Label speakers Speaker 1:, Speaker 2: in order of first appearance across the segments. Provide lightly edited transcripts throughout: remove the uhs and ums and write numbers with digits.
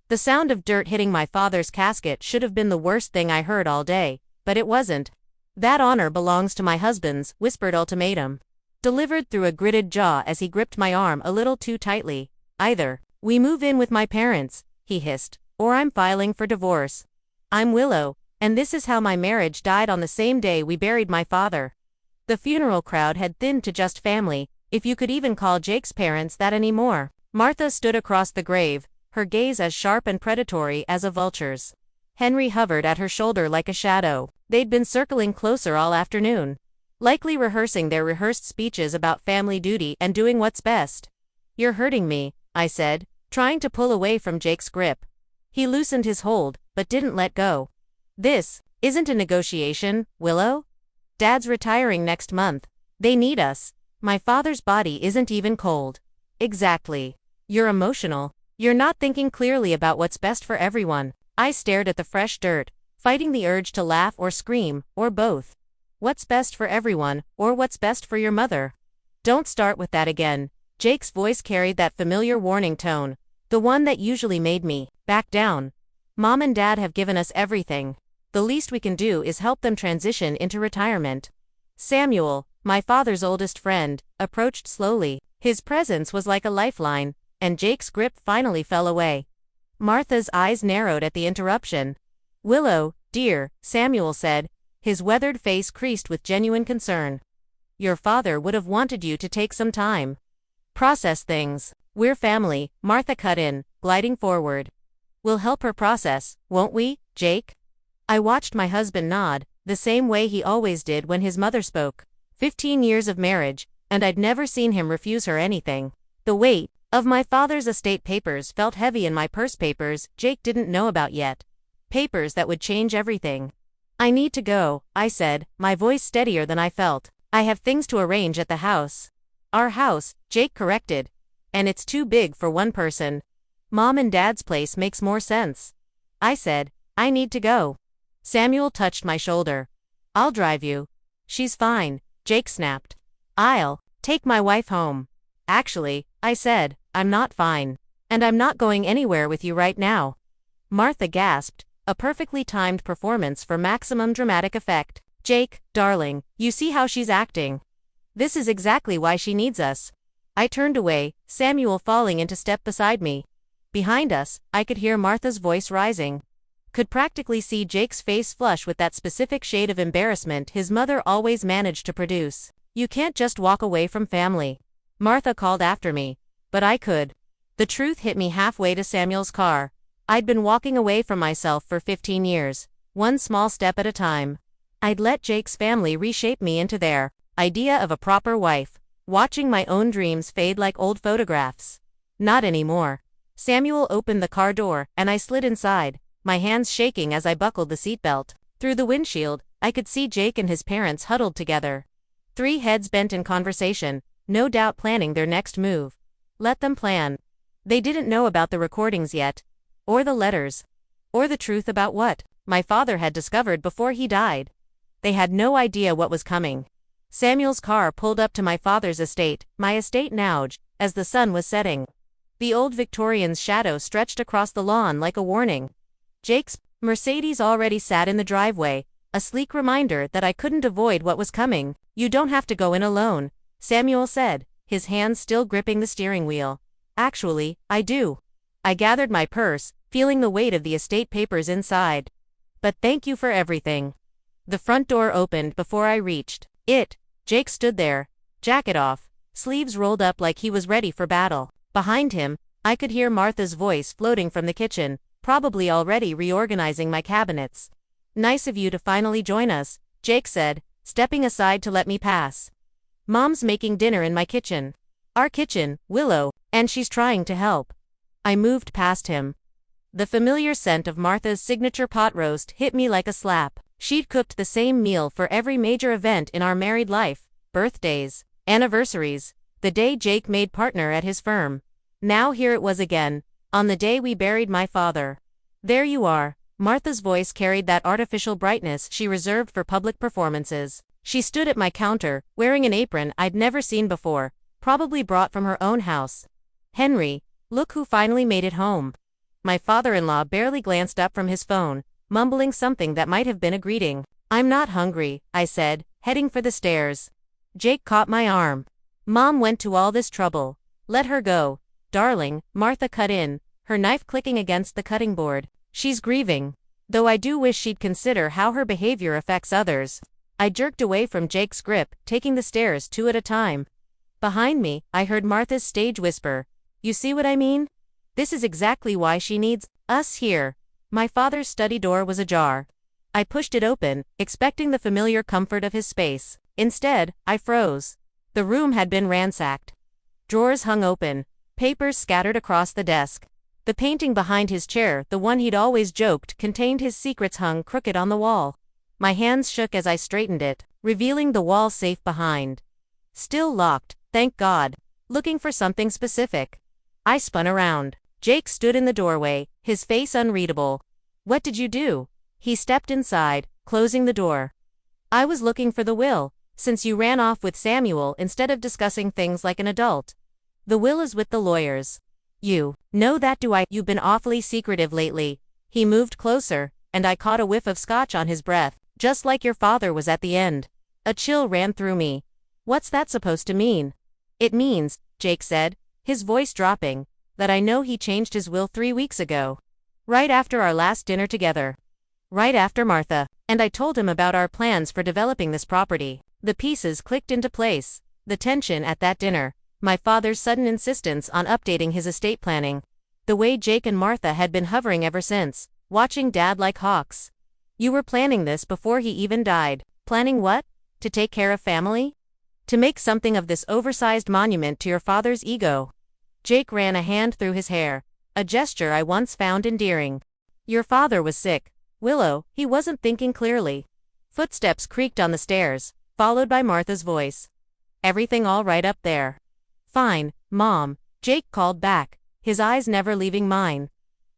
Speaker 1: The sound of dirt hitting my father's casket should have been the worst thing I heard all day, but it wasn't. That honor belongs to my husband's, whispered Ultimatum, delivered through a gritted jaw as he gripped my arm a little too tightly. Either we move in with my parents, he hissed, or I'm filing for divorce. I'm Willow, and this is how my marriage died on the same day we buried my father. The funeral crowd had thinned to just family, if you could even call Jake's parents that anymore. Martha stood across the grave, her gaze as sharp and predatory as a vulture's. Henry hovered at her shoulder like a shadow. They'd been circling closer all afternoon, likely rehearsing their rehearsed speeches about family duty and doing what's best. You're hurting me, I said, trying to pull away from Jake's grip. He loosened his hold, but didn't let go. This isn't a negotiation, Willow. Dad's retiring next month. They need us. My father's body isn't even cold. Exactly. You're emotional. You're not thinking clearly about what's best for everyone. I stared at the fresh dirt, fighting the urge to laugh or scream, or both. What's best for everyone, or what's best for your mother? Don't start with that again. Jake's voice carried that familiar warning tone, the one that usually made me back down. Mom and Dad have given us everything. The least we can do is help them transition into retirement. Samuel, my father's oldest friend, approached slowly. His presence was like a lifeline, and Jake's grip finally fell away. Martha's eyes narrowed at the interruption. Willow, dear, Samuel said, his weathered face creased with genuine concern. Your father would have wanted you to take some time. Process things. We're family, Martha cut in, gliding forward. We'll help her process, won't we, Jake? I watched my husband nod, the same way he always did when his mother spoke. 15 years of marriage, and I'd never seen him refuse her anything. The weight of my father's estate papers felt heavy in my purse, papers Jake didn't know about yet. Papers that would change everything. I need to go, I said, my voice steadier than I felt. I have things to arrange at the house. Our house, Jake corrected. And it's too big for one person. Mom and Dad's place makes more sense. I said, I need to go. Samuel touched my shoulder. I'll drive you. She's fine, Jake snapped. I'll take my wife home. Actually, I said, I'm not fine. And I'm not going anywhere with you right now. Martha gasped, a perfectly timed performance for maximum dramatic effect. Jake, darling, you see how she's acting. This is exactly why she needs us. I turned away, Samuel falling into step beside me. Behind us, I could hear Martha's voice rising. Could practically see Jake's face flush with that specific shade of embarrassment his mother always managed to produce. You can't just walk away from family. Martha called after me. But I could. The truth hit me halfway to Samuel's car. I'd been walking away from myself for 15 years, one small step at a time. I'd let Jake's family reshape me into their idea of a proper wife, watching my own dreams fade like old photographs. Not anymore. Samuel opened the car door, and I slid inside, my hands shaking as I buckled the seatbelt. Through the windshield, I could see Jake and his parents huddled together. 3 heads bent in conversation, no doubt planning their next move. Let them plan. They didn't know about the recordings yet, or the letters, or the truth about what my father had discovered before he died. They had no idea what was coming. Samuel's car pulled up to my father's estate, my estate now, as the sun was setting. The old Victorian's shadow stretched across the lawn like a warning. Jake's Mercedes already sat in the driveway, a sleek reminder that I couldn't avoid what was coming. You don't have to go in alone, Samuel said, his hands still gripping the steering wheel. Actually, I do. I gathered my purse, feeling the weight of the estate papers inside. But thank you for everything. The front door opened before I reached it. Jake stood there, jacket off, sleeves rolled up like he was ready for battle. Behind him, I could hear Martha's voice floating from the kitchen, probably already reorganizing my cabinets. Nice of you to finally join us, Jake said, stepping aside to let me pass. Mom's making dinner in my kitchen. Our kitchen, Willow, and she's trying to help. I moved past him. The familiar scent of Martha's signature pot roast hit me like a slap. She'd cooked the same meal for every major event in our married life, birthdays, anniversaries, the day Jake made partner at his firm. Now here it was again, on the day we buried my father. There you are. Martha's voice carried that artificial brightness she reserved for public performances. She stood at my counter, wearing an apron I'd never seen before, probably brought from her own house. Henry, look who finally made it home. My father-in-law barely glanced up from his phone, mumbling something that might have been a greeting. "I'm not hungry," I said, heading for the stairs. Jake caught my arm. "Mom went to all this trouble. Let her go." "Darling," Martha cut in, her knife clicking against the cutting board. "She's grieving. Though I do wish she'd consider how her behavior affects others." I jerked away from Jake's grip, taking the stairs 2 at a time. Behind me, I heard Martha's stage whisper, "You see what I mean? This is exactly why she needs us here." My father's study door was ajar. I pushed it open, expecting the familiar comfort of his space. Instead, I froze. The room had been ransacked. Drawers hung open, papers scattered across the desk. The painting behind his chair, the one he'd always joked contained his secrets, hung crooked on the wall. My hands shook as I straightened it, revealing the wall safe behind. Still locked, thank God. Looking for something specific. I spun around. Jake stood in the doorway, his face unreadable. "What did you do?" He stepped inside, closing the door. "I was looking for the will, since you ran off with Samuel instead of discussing things like an adult. The will is with the lawyers. You know that, do I? You've been awfully secretive lately." He moved closer, and I caught a whiff of scotch on his breath, just like your father was at the end. A chill ran through me. "What's that supposed to mean?" "It means," Jake said, his voice dropping, "that I know he changed his will 3 weeks ago. Right after our last dinner together. Right after Martha and I told him about our plans for developing this property." The pieces clicked into place. The tension at that dinner, my father's sudden insistence on updating his estate planning, the way Jake and Martha had been hovering ever since, watching Dad like hawks. "You were planning this before he even died." "Planning what? To take care of family? To make something of this oversized monument to your father's ego?" Jake ran a hand through his hair, a gesture I once found endearing. "Your father was sick, Willow." He wasn't thinking clearly. Footsteps creaked on the stairs, followed by Martha's voice. "Everything all right up there?" "Fine, Mom," Jake called back, his eyes never leaving mine.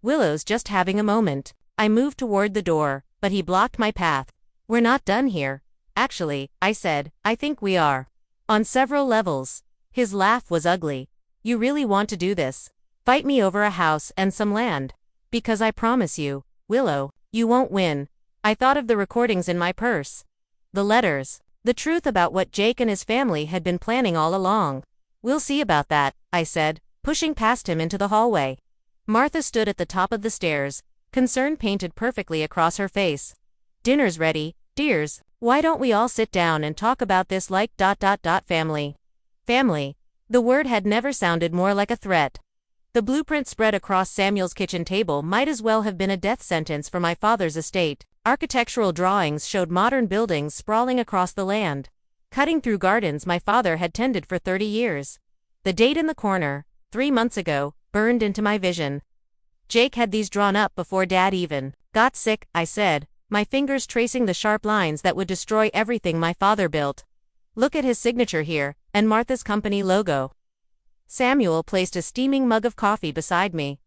Speaker 1: "Willow's just having a moment." I moved toward the door, but he blocked my path. "We're not done here." "Actually," I said, "I think we are. On several levels." His laugh was ugly. "You really want to do this? Fight me over a house and some land? Because I promise you, Willow, you won't win." I thought of the recordings in my purse. The letters. The truth about what Jake and his family had been planning all along. "We'll see about that," I said, pushing past him into the hallway. Martha stood at the top of the stairs, concern painted perfectly across her face. "Dinner's ready, dears. Why don't we all sit down and talk about this like ... family." Family. The word had never sounded more like a threat. The blueprint spread across Samuel's kitchen table might as well have been a death sentence for my father's estate. Architectural drawings showed modern buildings sprawling across the land, cutting through gardens my father had tended for 30 years. The date in the corner, 3 months ago, burned into my vision. Jake had these drawn up before Dad even got sick, I said, my fingers tracing the sharp lines that would destroy everything my father built. "Look at his signature here, and Martha's company logo." Samuel placed a steaming mug of coffee beside me.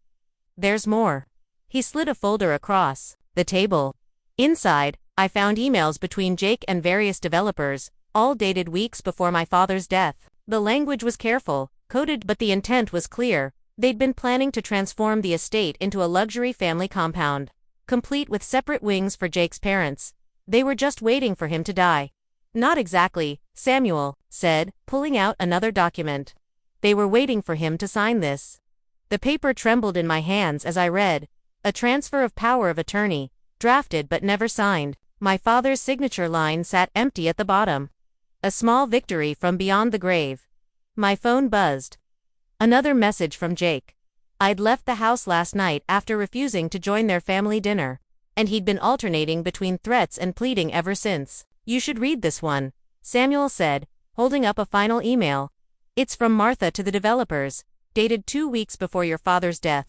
Speaker 1: "There's more." He slid a folder across the table. Inside, I found emails between Jake and various developers, all dated weeks before my father's death. The language was careful, coded, but the intent was clear. They'd been planning to transform the estate into a luxury family compound, complete with separate wings for Jake's parents. They were just waiting for him to die. "Not exactly," Samuel said, pulling out another document. "They were waiting for him to sign this." The paper trembled in my hands as I read. A transfer of power of attorney, drafted but never signed. My father's signature line sat empty at the bottom. A small victory from beyond the grave. My phone buzzed. Another message from Jake. I'd left the house last night after refusing to join their family dinner, and he'd been alternating between threats and pleading ever since. "You should read this one," Samuel said, holding up a final email. "It's from Martha to the developers, dated 2 weeks before your father's death."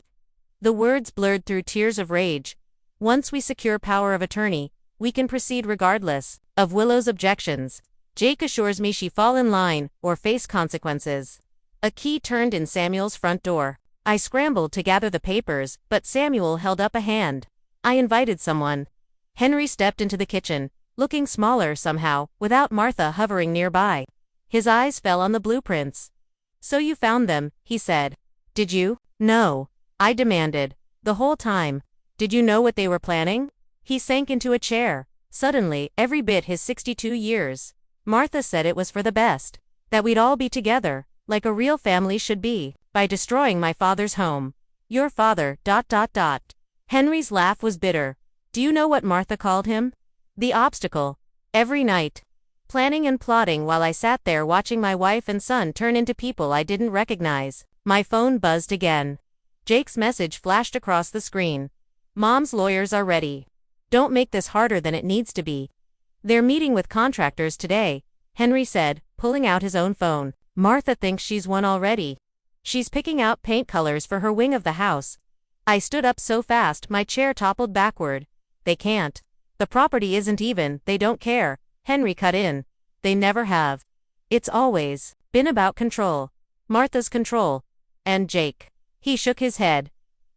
Speaker 1: The words blurred through tears of rage. "Once we secure power of attorney, we can proceed regardless of Willow's objections. Jake assures me she fall in line or face consequences." A key turned in Samuel's front door. I scrambled to gather the papers, but Samuel held up a hand. "I invited someone." Henry stepped into the kitchen, looking smaller somehow, without Martha hovering nearby. His eyes fell on the blueprints. "So you found them," he said. "Did you?" "No," I demanded. The whole time. Did you know what they were planning? He sank into a chair, suddenly, every bit his 62 years. Martha said it was for the best. That we'd all be together, like a real family should be, by destroying my father's home. Your father, ... Henry's laugh was bitter. Do you know what Martha called him? The obstacle. Every night. Planning and plotting while I sat there watching my wife and son turn into people I didn't recognize. My phone buzzed again. Jake's message flashed across the screen. Mom's lawyers are ready. Don't make this harder than it needs to be. They're meeting with contractors today, Henry said, pulling out his own phone. Martha thinks she's won already. She's picking out paint colors for her wing of the house. I stood up so fast my chair toppled backward. They can't. The property isn't even, they don't care, Henry cut in. They never have. It's always been about control. Martha's control. And Jake. He shook his head.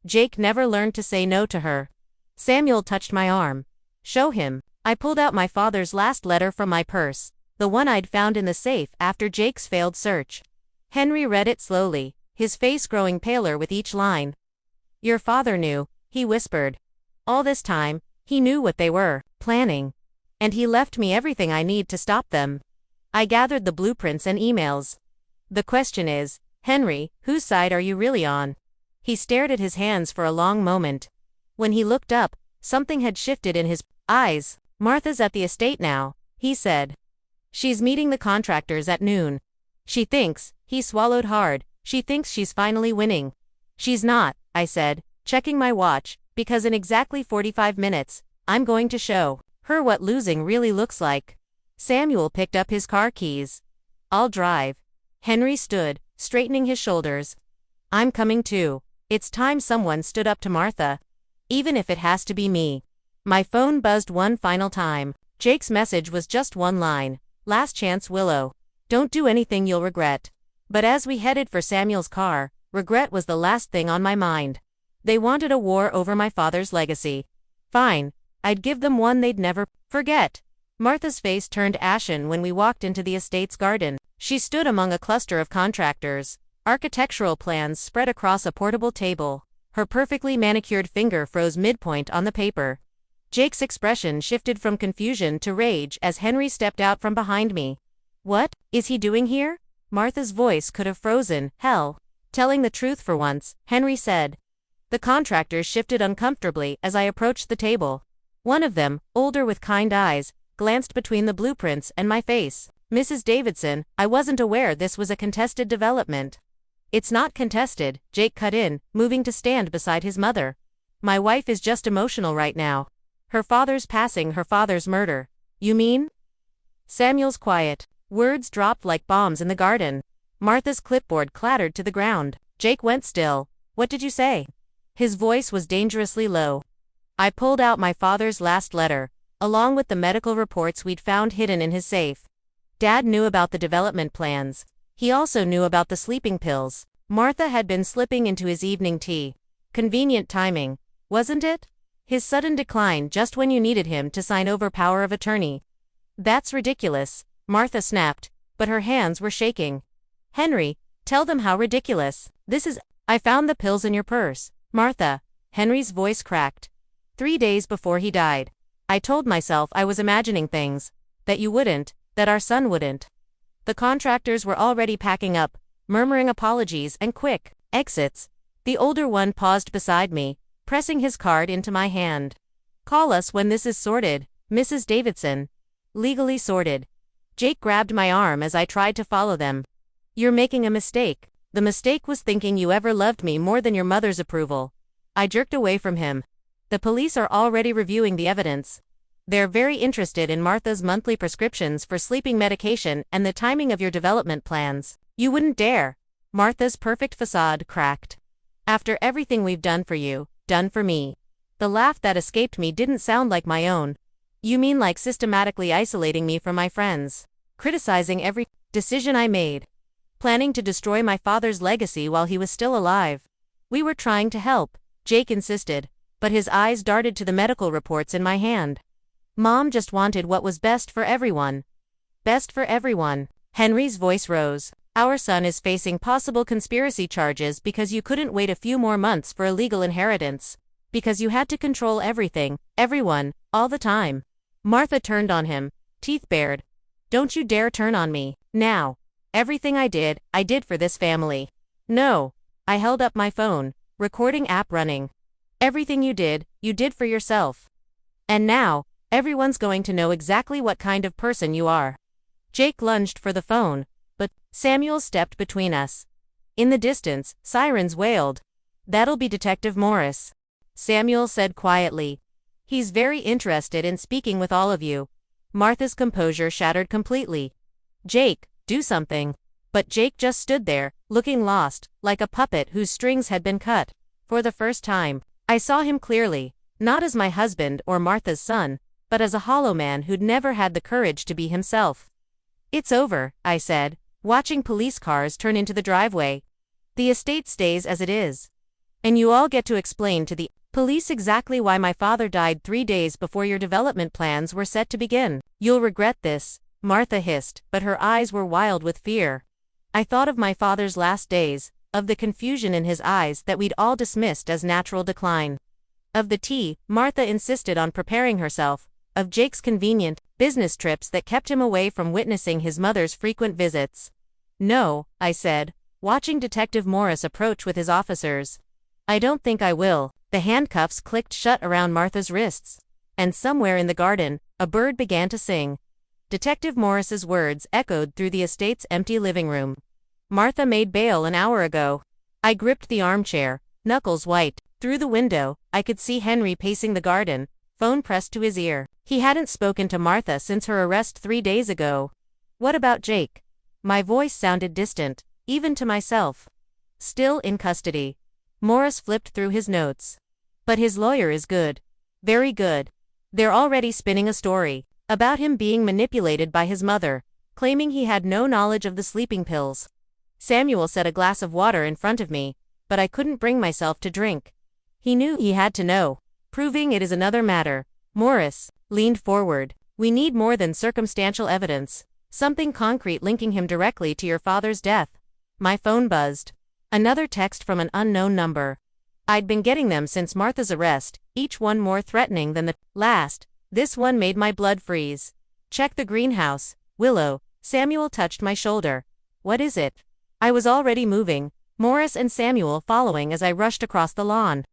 Speaker 1: Jake never learned to say no to her. Samuel touched my arm. Show him. I pulled out my father's last letter from my purse, the one I'd found in the safe after Jake's failed search. Henry read it slowly, his face growing paler with each line. Your father knew, he whispered. All this time, he knew what they were planning. And he left me everything I need to stop them. I gathered the blueprints and emails. The question is, Henry, whose side are you really on? He stared at his hands for a long moment. When he looked up, something had shifted in his eyes. Martha's at the estate now, he said. She's meeting the contractors at noon. She thinks, he swallowed hard, she thinks she's finally winning. She's not, I said, checking my watch, because in exactly 45 minutes, I'm going to show her what losing really looks like. Samuel picked up his car keys. I'll drive. Henry stood, straightening his shoulders. I'm coming too. It's time someone stood up to Martha. Even if it has to be me. My phone buzzed one final time. Jake's message was just one line. Last chance, Willow. Don't do anything you'll regret. But as we headed for Samuel's car, regret was the last thing on my mind. They wanted a war over my father's legacy. Fine. I'd give them one they'd never forget. Martha's face turned ashen when we walked into the estate's garden. She stood among a cluster of contractors. Architectural plans spread across a portable table. Her perfectly manicured finger froze midpoint on the paper. Jake's expression shifted from confusion to rage as Henry stepped out from behind me. What is he doing here? Martha's voice could have frozen. Hell. Telling the truth for once, Henry said. The contractors shifted uncomfortably as I approached the table. One of them, older with kind eyes, glanced between the blueprints and my face. Mrs. Davidson, I wasn't aware this was a contested development. It's not contested, Jake cut in, moving to stand beside his mother. My wife is just emotional right now. Her father's passing, her father's murder. You mean? Samuel's quiet. Words dropped like bombs in the garden. Martha's clipboard clattered to the ground. Jake went still. What did you say? His voice was dangerously low. I pulled out my father's last letter, along with the medical reports we'd found hidden in his safe. Dad knew about the development plans. He also knew about the sleeping pills. Martha had been slipping into his evening tea. Convenient timing, wasn't it? His sudden decline just when you needed him to sign over power of attorney. That's ridiculous, Martha snapped, but her hands were shaking. Henry, tell them how ridiculous. This is. I found the pills in your purse, Martha. Henry's voice cracked. 3 days before he died. I told myself I was imagining things. That you wouldn't, that our son wouldn't. The contractors were already packing up, murmuring apologies and quick exits. The older one paused beside me, pressing his card into my hand. Call us when this is sorted, Mrs. Davidson. Legally sorted. Jake grabbed my arm as I tried to follow them. You're making a mistake. The mistake was thinking you ever loved me more than your mother's approval. I jerked away from him. The police are already reviewing the evidence. They're very interested in Martha's monthly prescriptions for sleeping medication and the timing of your development plans. You wouldn't dare. Martha's perfect facade cracked. After everything we've done for you, done for me. The laugh that escaped me didn't sound like my own. You mean like systematically isolating me from my friends, criticizing every decision I made, planning to destroy my father's legacy while he was still alive. We were trying to help, Jake insisted, but his eyes darted to the medical reports in my hand. Mom just wanted what was best for everyone. Best for everyone. Henry's voice rose. Our son is facing possible conspiracy charges because you couldn't wait a few more months for a legal inheritance. Because you had to control everything, everyone, all the time. Martha turned on him, teeth bared. Don't you dare turn on me, now. Everything I did for this family. No. I held up my phone, recording app running. Everything you did for yourself. And now, everyone's going to know exactly what kind of person you are. Jake lunged for the phone, but Samuel stepped between us. In the distance, sirens wailed. That'll be Detective Morris, Samuel said quietly. He's very interested in speaking with all of you. Martha's composure shattered completely. Jake, do something. But Jake just stood there, looking lost, like a puppet whose strings had been cut. For the first time, I saw him clearly, not as my husband or Martha's son, but as a hollow man who'd never had the courage to be himself. It's over, I said, watching police cars turn into the driveway. The estate stays as it is. And you all get to explain to the police exactly why my father died 3 days before your development plans were set to begin. You'll regret this, Martha hissed, but her eyes were wild with fear. I thought of my father's last days, of the confusion in his eyes that we'd all dismissed as natural decline. Of the tea Martha insisted on preparing herself, of Jake's convenient business trips that kept him away from witnessing his mother's frequent visits. No, I said, watching Detective Morris approach with his officers. I don't think I will. The handcuffs clicked shut around Martha's wrists. And somewhere in the garden, a bird began to sing. Detective Morris's words echoed through the estate's empty living room. Martha made bail an hour ago. I gripped the armchair, knuckles white. Through the window, I could see Henry pacing the garden, phone pressed to his ear. He hadn't spoken to Martha since her arrest 3 days ago. What about Jake? My voice sounded distant, even to myself. Still in custody. Morris flipped through his notes. But his lawyer is good. Very good. They're already spinning a story about him being manipulated by his mother, claiming he had no knowledge of the sleeping pills. Samuel set a glass of water in front of me, but I couldn't bring myself to drink. He knew he had to know. Proving it is another matter. Morris leaned forward. We need more than circumstantial evidence. Something concrete linking him directly to your father's death. My phone buzzed. Another text from an unknown number. I'd been getting them since Martha's arrest, each one more threatening than the last. This one made my blood freeze. Check the greenhouse, Willow. Samuel touched my shoulder. What is it? I was already moving, Morris and Samuel following as I rushed across the lawn.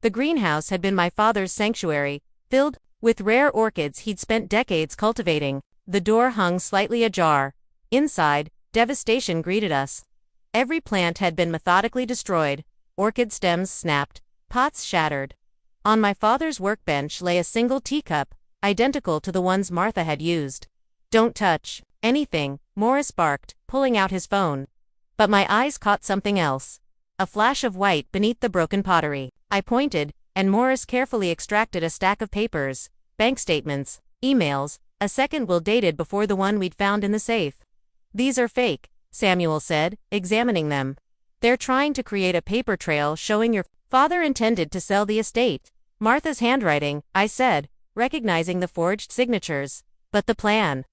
Speaker 1: The greenhouse had been my father's sanctuary, filled with rare orchids he'd spent decades cultivating. The door hung slightly ajar. Inside, devastation greeted us. Every plant had been methodically destroyed, orchid stems snapped, pots shattered. On my father's workbench lay a single teacup, identical to the ones Martha had used. Don't touch anything, Morris barked, pulling out his phone. But my eyes caught something else. A flash of white beneath the broken pottery. I pointed, and Morris carefully extracted a stack of papers, bank statements, emails, a second will dated before the one we'd found in the safe. These are fake, Samuel said, examining them. They're trying to create a paper trail showing your father intended to sell the estate. Martha's handwriting, I said, recognizing the forged signatures. But the plan.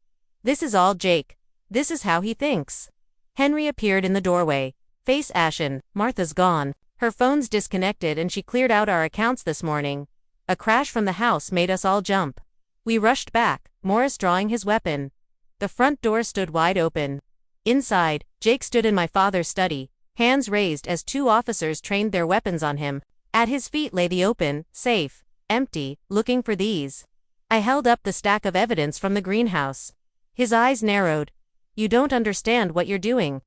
Speaker 1: This is all Jake. This is how he thinks. Henry appeared in the doorway, face ashen. Martha's gone. Her phone's disconnected and she cleared out our accounts this morning. A crash from the house made us all jump. We rushed back, Morris drawing his weapon. The front door stood wide open. Inside, Jake stood in my father's study, hands raised as 2 officers trained their weapons on him. At his feet lay the open safe, empty, looking for these. I held up the stack of evidence from the greenhouse. His eyes narrowed. You don't understand what you're doing.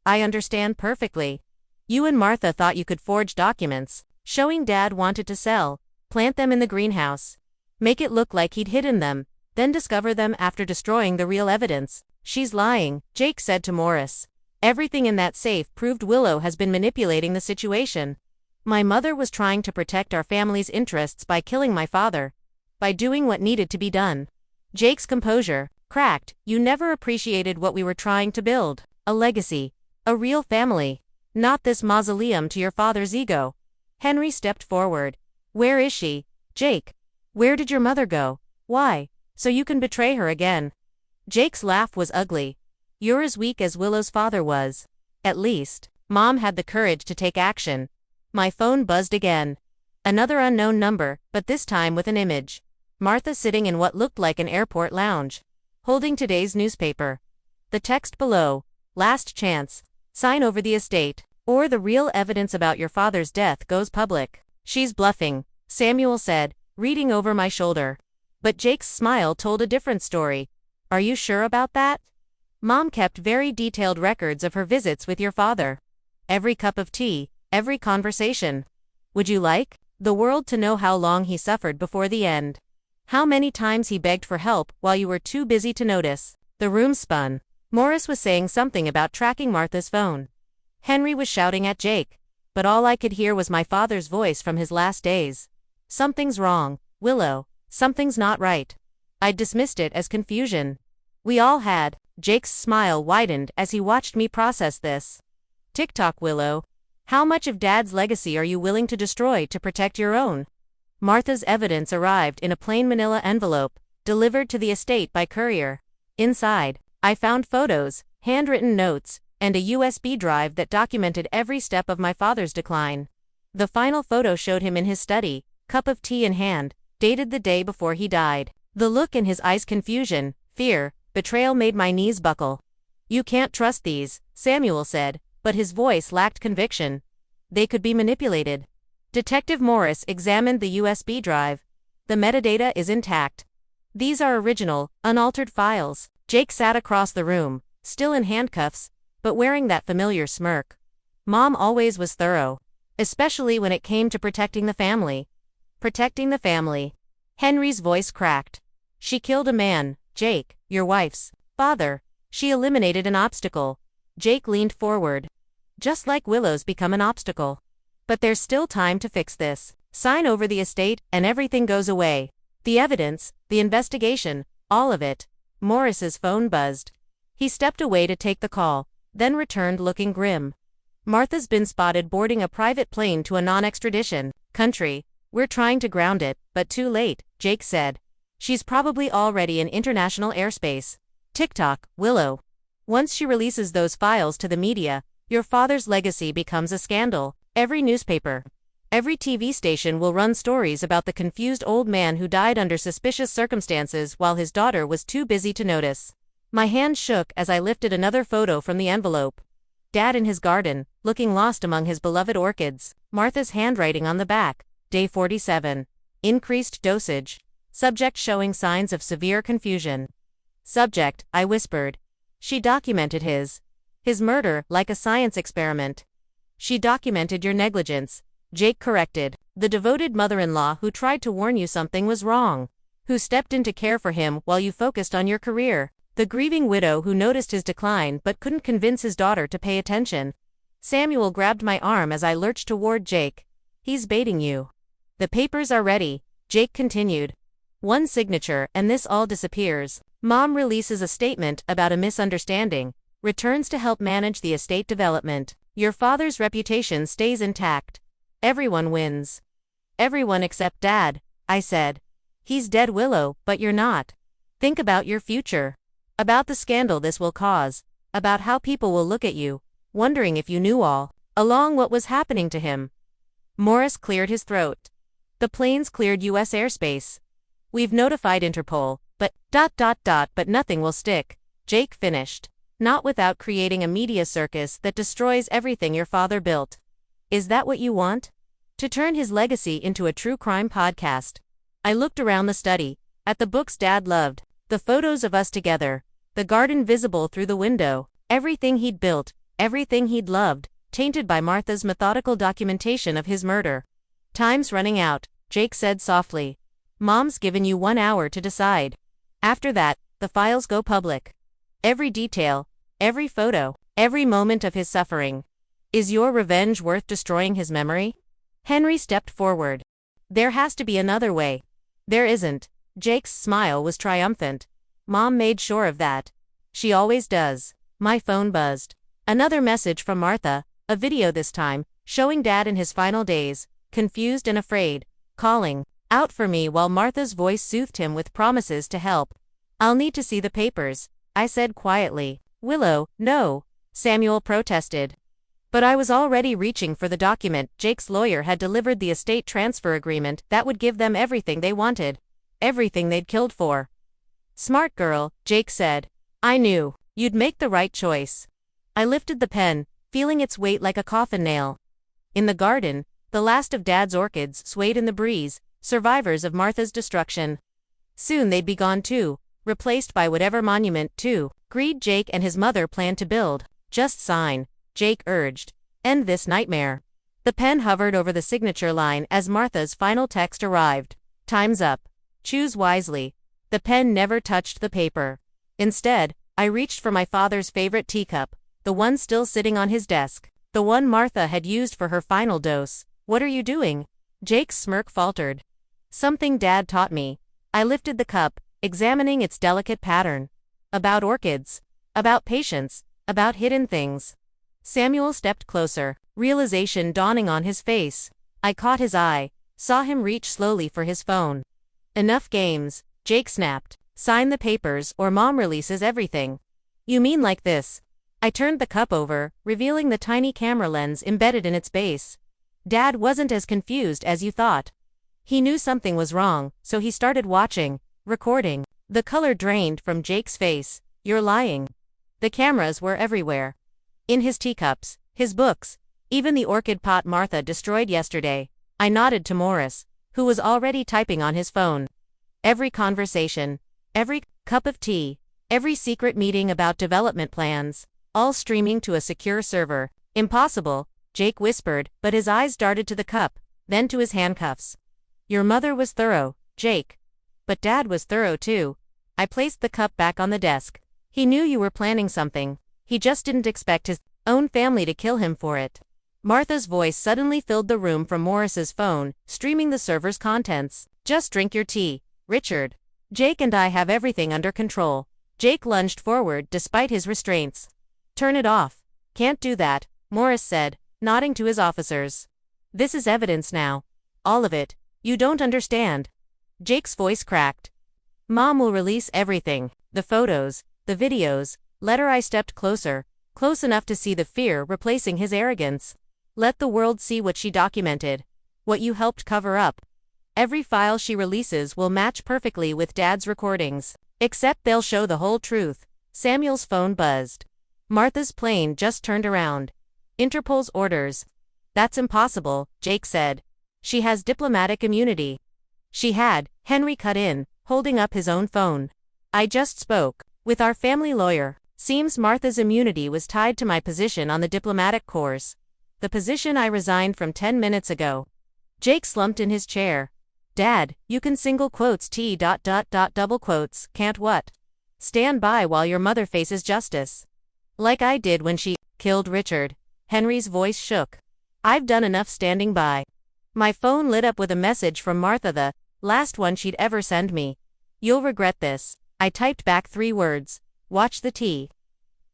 Speaker 1: I understand perfectly. You and Martha thought you could forge documents, showing Dad wanted to sell, plant them in the greenhouse, make it look like he'd hidden them, then discover them after destroying the real evidence. She's lying, Jake said to Morris. Everything in that safe proved Willow has been manipulating the situation. My mother was trying to protect our family's interests by killing my father. By doing what needed to be done. Jake's composure cracked. You never appreciated what we were trying to build. A legacy. A real family. Not this mausoleum to your father's ego. Henry stepped forward. Where is she? Jake. Where did your mother go? Why? So you can betray her again. Jake's laugh was ugly. You're as weak as Willow's father was. At least, Mom had the courage to take action. My phone buzzed again. Another unknown number, but this time with an image. Martha sitting in what looked like an airport lounge, holding today's newspaper. The text below: last chance, sign over the estate, or the real evidence about your father's death goes public. She's bluffing, Samuel said, reading over my shoulder. But Jake's smile told a different story. Are you sure about that? Mom kept very detailed records of her visits with your father. Every cup of tea, every conversation. Would you like the world to know how long he suffered before the end? How many times he begged for help while you were too busy to notice? The room spun. Morris was saying something about tracking Martha's phone. Henry was shouting at Jake, but all I could hear was my father's voice from his last days. Something's wrong, Willow. Something's not right. I dismissed it as confusion. We all had. Jake's smile widened as he watched me process this. Tick-tock, Willow. How much of Dad's legacy are you willing to destroy to protect your own? Martha's evidence arrived in a plain manila envelope, delivered to the estate by courier. Inside, I found photos, handwritten notes, and a USB drive that documented every step of my father's decline. The final photo showed him in his study, cup of tea in hand, dated the day before he died. The look in his eyes, confusion, fear, betrayal, made my knees buckle. You can't trust these, Samuel said, but his voice lacked conviction. They could be manipulated. Detective Morris examined the USB drive. The metadata is intact. These are original, unaltered files. Jake sat across the room, still in handcuffs, but wearing that familiar smirk. Mom always was thorough, especially when it came to protecting the family. Protecting the family. Henry's voice cracked. She killed a man, Jake, your wife's father. She eliminated an obstacle. Jake leaned forward. Just like Willow's become an obstacle. But there's still time to fix this. Sign over the estate, and everything goes away. The evidence, the investigation, all of it. Morris's phone buzzed. He stepped away to take the call, then returned looking grim. Martha's been spotted boarding a private plane to a non-extradition country. We're trying to ground it, but too late, Jake said. She's probably already in international airspace. Tick-tock, Willow. Once she releases those files to the media, your father's legacy becomes a scandal. Every newspaper, every TV station will run stories about the confused old man who died under suspicious circumstances while his daughter was too busy to notice. My hand shook as I lifted another photo from the envelope. Dad in his garden, looking lost among his beloved orchids. Martha's handwriting on the back. Day 47. Increased dosage. Subject showing signs of severe confusion. Subject, I whispered. She documented his murder like a science experiment. She documented your negligence, Jake corrected. The devoted mother-in-law who tried to warn you something was wrong. Who stepped in to care for him while you focused on your career. The grieving widow who noticed his decline but couldn't convince his daughter to pay attention. Samuel grabbed my arm as I lurched toward Jake. He's baiting you. The papers are ready, Jake continued. One signature and this all disappears. Mom releases a statement about a misunderstanding. Returns to help manage the estate development. Your father's reputation stays intact. Everyone wins. Everyone except Dad, I said. He's dead, Willow, but you're not. Think about your future. About the scandal this will cause. About how people will look at you, wondering if you knew all along what was happening to him. Morris cleared his throat. The planes cleared U.S. airspace. We've notified Interpol, but but nothing will stick, Jake finished. Not without creating a media circus that destroys everything your father built. Is that what you want? To turn his legacy into a true crime podcast. I looked around the study, at the books Dad loved, the photos of us together, the garden visible through the window, everything he'd built, everything he'd loved, tainted by Martha's methodical documentation of his murder. Time's running out, Jake said softly. Mom's given you 1 hour to decide. After that, the files go public. Every detail, every photo, every moment of his suffering. Is your revenge worth destroying his memory? Henry stepped forward. There has to be another way. There isn't. Jake's smile was triumphant. Mom made sure of that. She always does. My phone buzzed. Another message from Martha, a video this time, showing Dad in his final days, confused and afraid, calling out for me while Martha's voice soothed him with promises to help. I'll need to see the papers, I said quietly. Willow, no. Samuel protested. But I was already reaching for the document. Jake's lawyer had delivered the estate transfer agreement that would give them everything they wanted. Everything they'd killed for. Smart girl, Jake said. I knew you'd make the right choice. I lifted the pen, feeling its weight like a coffin nail. In the garden, the last of Dad's orchids swayed in the breeze, survivors of Martha's destruction. Soon they'd be gone too, replaced by whatever monument to greed Jake and his mother planned to build. Just sign, Jake urged. End this nightmare. The pen hovered over the signature line as Martha's final text arrived. Time's up. Choose wisely. The pen never touched the paper. Instead, I reached for my father's favorite teacup, the one still sitting on his desk, the one Martha had used for her final dose. What are you doing? Jake's smirk faltered. Something Dad taught me. I lifted the cup, examining its delicate pattern. About orchids. About patience. About hidden things. Samuel stepped closer, realization dawning on his face. I caught his eye, saw him reach slowly for his phone. Enough games, Jake snapped. Sign the papers or Mom releases everything. You mean like this? I turned the cup over, revealing the tiny camera lens embedded in its base. Dad wasn't as confused as you thought. He knew something was wrong, so he started watching, recording. The color drained from Jake's face. You're lying. The cameras were everywhere. In his teacups, his books, even the orchid pot Martha destroyed yesterday. I nodded to Morris, who was already typing on his phone. Every conversation, every cup of tea, every secret meeting about development plans, all streaming to a secure server. Impossible, Jake whispered, but his eyes darted to the cup, then to his handcuffs. Your mother was thorough, Jake. But Dad was thorough too. I placed the cup back on the desk. He knew you were planning something. He just didn't expect his own family to kill him for it. Martha's voice suddenly filled the room from Morris's phone, streaming the server's contents. Just drink your tea, Richard. Jake and I have everything under control. Jake lunged forward despite his restraints. Turn it off. Can't do that, Morris said, nodding to his officers. This is evidence now. All of it. You don't understand. Jake's voice cracked. Mom will release everything. The photos, the videos. I stepped closer, close enough to see the fear replacing his arrogance. Let the world see what she documented. What you helped cover up. Every file she releases will match perfectly with Dad's recordings. Except they'll show the whole truth. Samuel's phone buzzed. Martha's plane just turned around. Interpol's orders. That's impossible, Jake said. She has diplomatic immunity. She had, Henry cut in, holding up his own phone. I just spoke with our family lawyer. Seems Martha's immunity was tied to my position on the diplomatic corps. The position I resigned from 10 minutes ago. Jake slumped in his chair. Dad, you can single quotes double quotes, can't what? Stand by while your mother faces justice. Like I did when she killed Richard. Henry's voice shook. I've done enough standing by. My phone lit up with a message from Martha, the last one she'd ever send me. You'll regret this. I typed back 3 words. Watch the tea.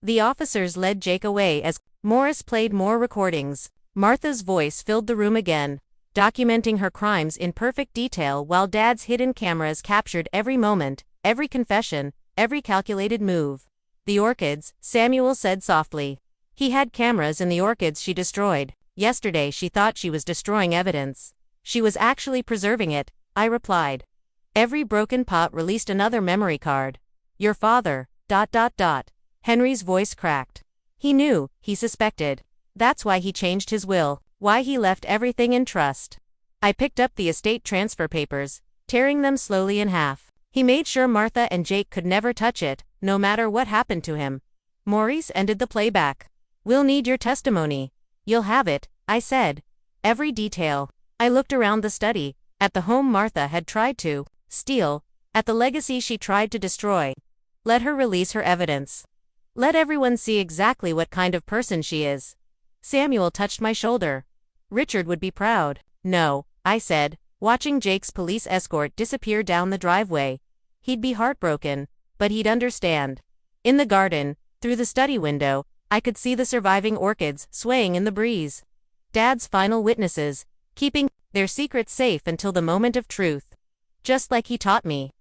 Speaker 1: The officers led Jake away as Morris played more recordings. Martha's voice filled the room again, documenting her crimes in perfect detail while Dad's hidden cameras captured every moment, every confession, every calculated move. The orchids, Samuel said softly. He had cameras in the orchids she destroyed. Yesterday she thought she was destroying evidence. She was actually preserving it, I replied. Every broken pot released another memory card. Your father, ... Henry's voice cracked. He knew, he suspected. That's why he changed his will, why he left everything in trust. I picked up the estate transfer papers, tearing them slowly in half. He made sure Martha and Jake could never touch it, no matter what happened to him. Maurice ended the playback. We'll need your testimony. You'll have it, I said. Every detail. I looked around the study, at the home Martha had tried to steal, at the legacy she tried to destroy. Let her release her evidence. Let everyone see exactly what kind of person she is. Samuel touched my shoulder. Richard would be proud. No, I said, watching Jake's police escort disappear down the driveway. He'd be heartbroken, but he'd understand. In the garden, through the study window, I could see the surviving orchids swaying in the breeze. Dad's final witnesses, keeping their secrets safe until the moment of truth. Just like he taught me.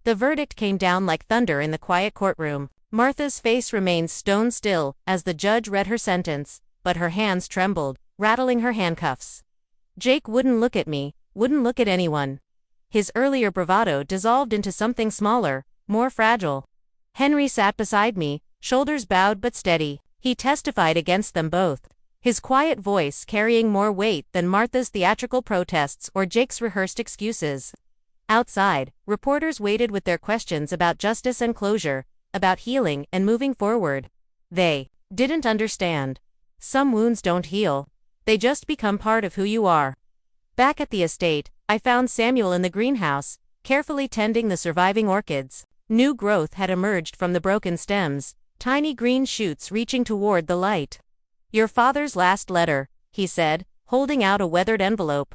Speaker 1: The verdict came down like thunder in the quiet courtroom. Martha's face remained stone still as the judge read her sentence, but her hands trembled, rattling her handcuffs. Jake wouldn't look at me, wouldn't look at anyone. His earlier bravado dissolved into something smaller, more fragile. Henry sat beside me, shoulders bowed but steady. He testified against them both, his quiet voice carrying more weight than Martha's theatrical protests or Jake's rehearsed excuses. Outside, reporters waited with their questions about justice and closure, about healing and moving forward. They didn't understand. Some wounds don't heal. They just become part of who you are. Back at the estate, I found Samuel in the greenhouse, carefully tending the surviving orchids. New growth had emerged from the broken stems, tiny green shoots reaching toward the light. "Your father's last letter," he said, holding out a weathered envelope.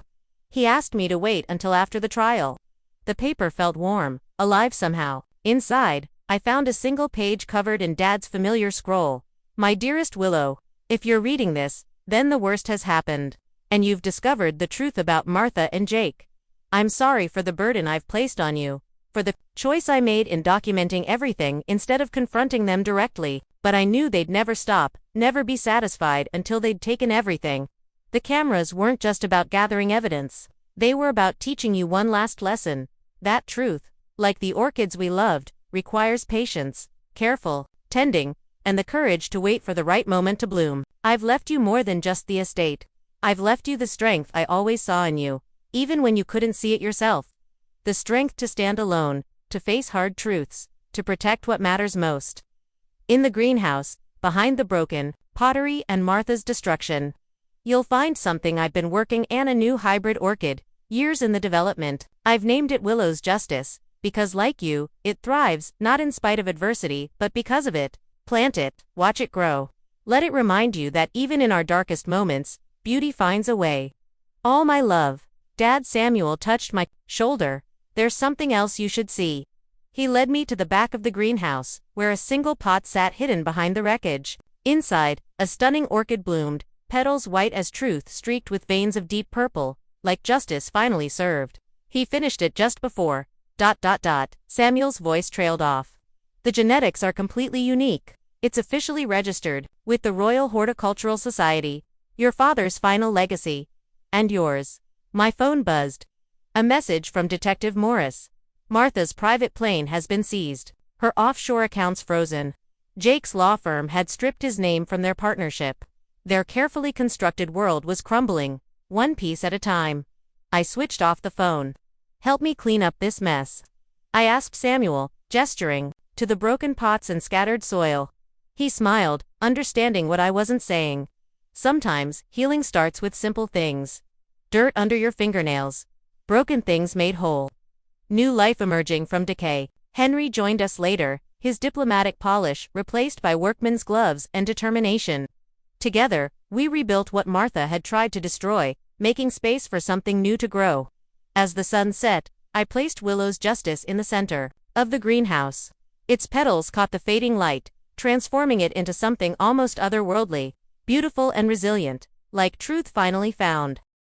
Speaker 1: "He asked me to wait until after the trial." The paper felt warm, alive somehow. Inside, I found a single page covered in Dad's familiar scroll. "My dearest Willow, if you're reading this, then the worst has happened. And you've discovered the truth about Martha and Jake. I'm sorry for the burden I've placed on you, for the choice I made in documenting everything instead of confronting them directly, but I knew they'd never stop, never be satisfied until they'd taken everything. The cameras weren't just about gathering evidence. They were about teaching you one last lesson. That truth, like the orchids we loved, requires patience, careful tending, and the courage to wait for the right moment to bloom. I've left you more than just the estate. I've left you the strength I always saw in you, even when you couldn't see it yourself. The strength to stand alone, to face hard truths, to protect what matters most." In the greenhouse, behind the broken pottery and Martha's destruction, you'll find something I've been working on, a new hybrid orchid, years in the development. I've named it Willow's Justice, because like you, it thrives, not in spite of adversity, but because of it. Plant it, watch it grow. Let it remind you that even in our darkest moments, beauty finds a way. All my love. Dad. Samuel touched my shoulder. "There's something else you should see." He led me to the back of the greenhouse, where a single pot sat hidden behind the wreckage. Inside, a stunning orchid bloomed, petals white as truth streaked with veins of deep purple, like justice finally served. He finished it just before... Samuel's voice trailed off. "The genetics are completely unique. It's officially registered with the Royal Horticultural Society. Your father's final legacy. And yours." My phone buzzed. A message from Detective Morris. "Martha's private plane has been seized. Her offshore accounts frozen. Jake's law firm had stripped his name from their partnership. Their carefully constructed world was crumbling, one piece at a time." I switched off the phone. "Help me clean up this mess," I asked Samuel, gesturing to the broken pots and scattered soil. He smiled, understanding what I wasn't saying. Sometimes, healing starts with simple things. Dirt under your fingernails. Broken things made whole. New life emerging from decay. Henry joined us later, his diplomatic polish replaced by workman's gloves and determination. Together, we rebuilt what Martha had tried to destroy, making space for something new to grow. As the sun set, I placed Willow's Justice in the center of the greenhouse. Its petals caught the fading light, transforming it into something almost otherworldly, beautiful and resilient, like truth finally found.